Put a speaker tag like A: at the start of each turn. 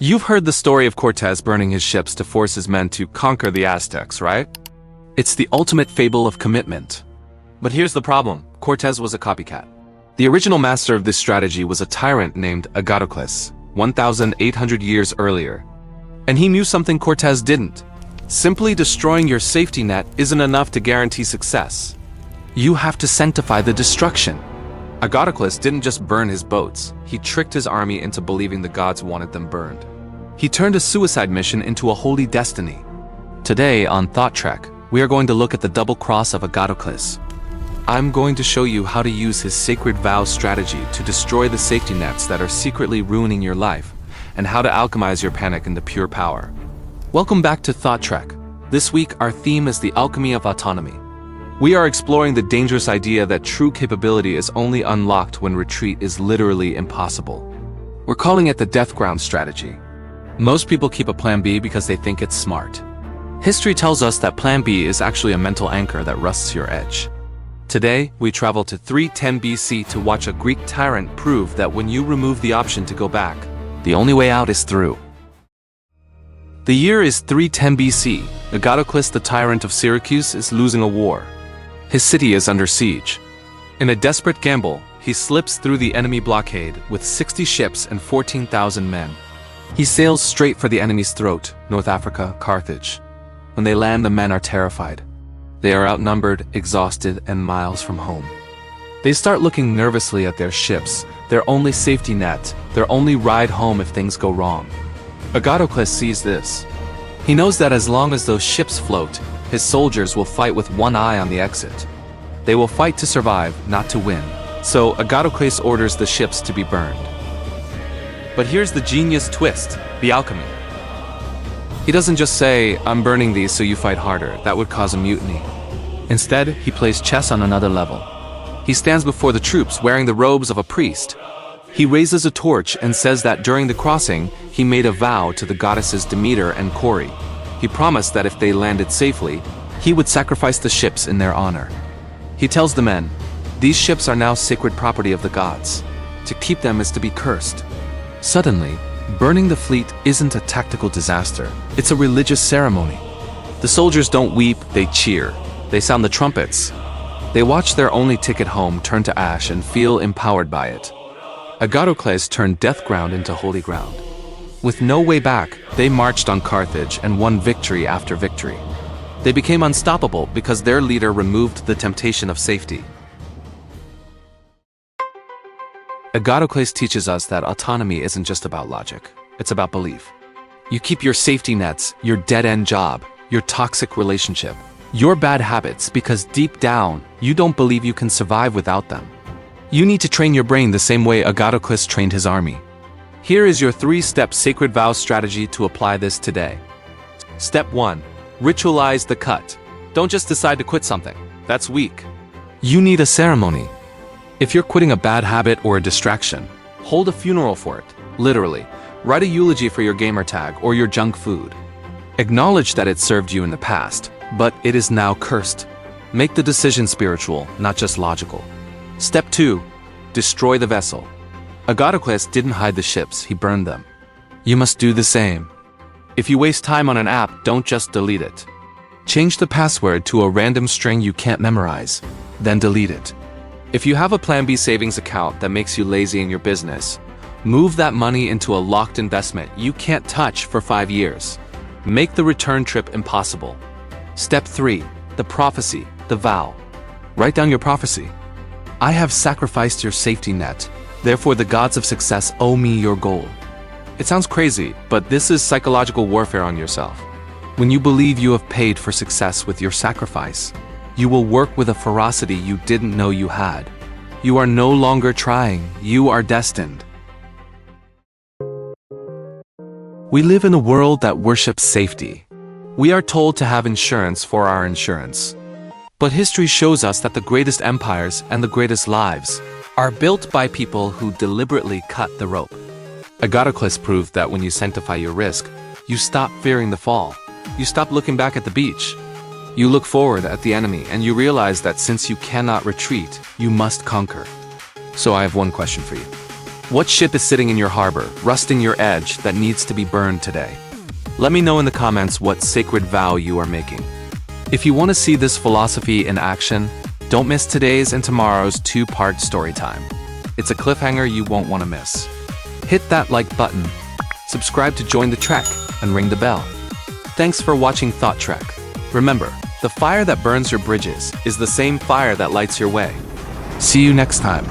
A: You've heard the story of Cortez burning his ships to force his men to conquer the Aztecs, right? It's the ultimate fable of commitment. But here's the problem. Cortez was a copycat. The original master of this strategy was a tyrant named Agathocles, 1,800 years earlier. And he knew something Cortez didn't. Simply destroying your safety net isn't enough to guarantee success. You have to sanctify the destruction. Agathocles didn't just burn his boats, he tricked his army into believing the gods wanted them burned. He turned a suicide mission into a holy destiny. Today on Thought Trek, we are going to look at the double cross of Agathocles. I'm going to show you how to use his sacred vow strategy to destroy the safety nets that are secretly ruining your life, and how to alchemize your panic into pure power. Welcome back to Thought Trek. This week our theme is the alchemy of autonomy. We are exploring the dangerous idea that true capability is only unlocked when retreat is literally impossible. We're calling it the death ground strategy. Most people keep a plan B because they think it's smart. History tells us that plan B is actually a mental anchor that rusts your edge. Today, we travel to 310 BC to watch a Greek tyrant prove that when you remove the option to go back, the only way out is through. The year is 310 BC. Agathocles, the tyrant of Syracuse, is losing a war. His city is under siege. In a desperate gamble, he slips through the enemy blockade with 60 ships and 14,000 men. He sails straight for the enemy's throat, North Africa, Carthage. When they land, the men are terrified. They are outnumbered, exhausted, and miles from home. They start looking nervously at their ships, their only safety net, their only ride home if things go wrong. Agathocles sees this. He knows that as long as those ships float, his soldiers will fight with one eye on the exit. They will fight to survive, not to win. So Agathocles orders the ships to be burned. But here's the genius twist, the alchemy. He doesn't just say, "I'm burning these so you fight harder." That would cause a mutiny. Instead, he plays chess on another level. He stands before the troops wearing the robes of a priest. He raises a torch and says that during the crossing, he made a vow to the goddesses Demeter and Kori. He promised that if they landed safely, he would sacrifice the ships in their honor. He tells the men, "These ships are now sacred property of the gods. To keep them is to be cursed." Suddenly, burning the fleet isn't a tactical disaster, it's a religious ceremony. The soldiers don't weep, they cheer. They sound the trumpets. They watch their only ticket home turn to ash and feel empowered by it. Agathocles turned death ground into holy ground. With no way back, they marched on Carthage and won victory after victory. They became unstoppable because their leader removed the temptation of safety. Agathocles teaches us that autonomy isn't just about logic, it's about belief. You keep your safety nets, your dead-end job, your toxic relationship, your bad habits because deep down, you don't believe you can survive without them. You need to train your brain the same way Agathocles trained his army. Here is your 3-step sacred vow strategy to apply this today. Step 1. Ritualize the cut. Don't just decide to quit something. That's weak. You need a ceremony. If you're quitting a bad habit or a distraction, hold a funeral for it, literally. Write a eulogy for your gamer tag or your junk food. Acknowledge that it served you in the past, but it is now cursed. Make the decision spiritual, not just logical. Step 2. Destroy the vessel. Agathocles didn't hide the ships, he burned them. You must do the same. If you waste time on an app, don't just delete it. Change the password to a random string you can't memorize, then delete it. If you have a Plan B savings account that makes you lazy in your business, move that money into a locked investment you can't touch for 5 years. Make the return trip impossible. Step 3. The prophecy, the vow. Write down your prophecy. I have sacrificed your safety net, therefore the gods of success owe me your gold. It sounds crazy, but this is psychological warfare on yourself. When you believe you have paid for success with your sacrifice, you will work with a ferocity you didn't know you had. You are no longer trying, you are destined. We live in a world that worships safety. We are told to have insurance for our insurance. But history shows us that the greatest empires and the greatest lives are built by people who deliberately cut the rope. Agathocles proved that when you sanctify your risk, you stop fearing the fall. You stop looking back at the beach. You look forward at the enemy and you realize that since you cannot retreat, you must conquer. So I have one question for you. What ship is sitting in your harbor, rusting your edge, that needs to be burned today? Let me know in the comments what sacred vow you are making. If you want to see this philosophy in action, don't miss today's and tomorrow's 2-part story time. It's a cliffhanger you won't want to miss. Hit that like button, subscribe to join the trek, and ring the bell. Thanks for watching Thought Trek. Remember, the fire that burns your bridges is the same fire that lights your way. See you next time.